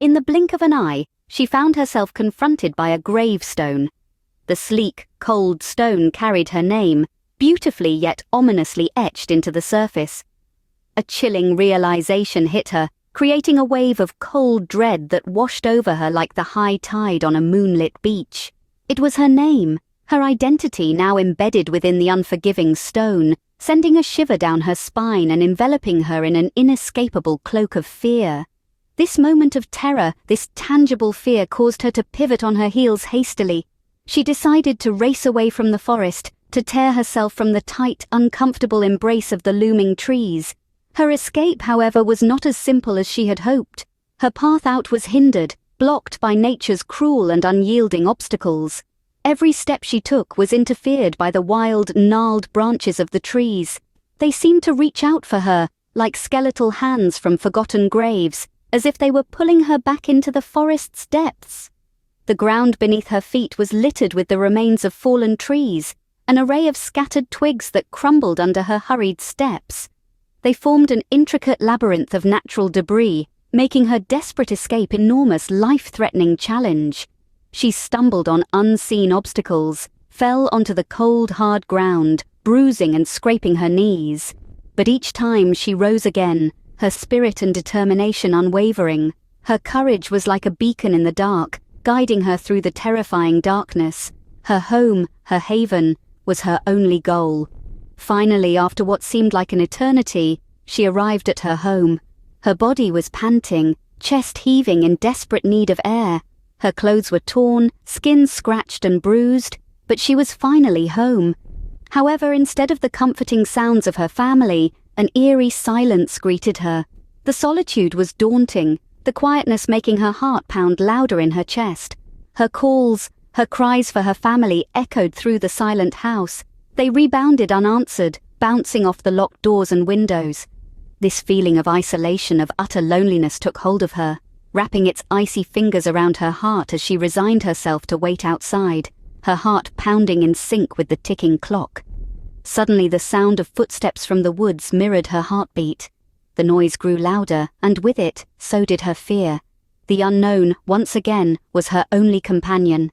In the blink of an eye, she found herself confronted by a gravestone. The sleek, cold stone carried her name, beautifully yet ominously etched into the surface. A chilling realization hit her, creating a wave of cold dread that washed over her like the high tide on a moonlit beach. It was her name, her identity now embedded within the unforgiving stone, sending a shiver down her spine and enveloping her in an inescapable cloak of fear. This moment of terror, this tangible fear, caused her to pivot on her heels hastily. She decided to race away from the forest, to tear herself from the tight, uncomfortable embrace of the looming trees. Her escape, however, was not as simple as she had hoped. Her path out was hindered, blocked by nature's cruel and unyielding obstacles. Every step she took was interfered by the wild, gnarled branches of the trees. They seemed to reach out for her, like skeletal hands from forgotten graves, as if they were pulling her back into the forest's depths. The ground beneath her feet was littered with the remains of fallen trees, an array of scattered twigs that crumbled under her hurried steps. They formed an intricate labyrinth of natural debris, making her desperate escape enormous, life-threatening challenge. She stumbled on unseen obstacles, fell onto the cold, hard ground, bruising and scraping her knees. But each time she rose again, her spirit and determination unwavering. Her courage was like a beacon in the dark, guiding her through the terrifying darkness. Her home, her haven, was her only goal. Finally, after what seemed like an eternity, she arrived at her home. Her body was panting, chest heaving in desperate need of air. Her clothes were torn, skin scratched and bruised, but she was finally home. However, instead of the comforting sounds of her family, an eerie silence greeted her. The solitude was daunting, the quietness making her heart pound louder in her chest. Her calls, her cries for her family echoed through the silent house. They rebounded unanswered, bouncing off the locked doors and windows. This feeling of isolation, of utter loneliness took hold of her, wrapping its icy fingers around her heart as she resigned herself to wait outside, her heart pounding in sync with the ticking clock. Suddenly the sound of footsteps from the woods mirrored her heartbeat. The noise grew louder, and with it, so did her fear. The unknown, once again, was her only companion.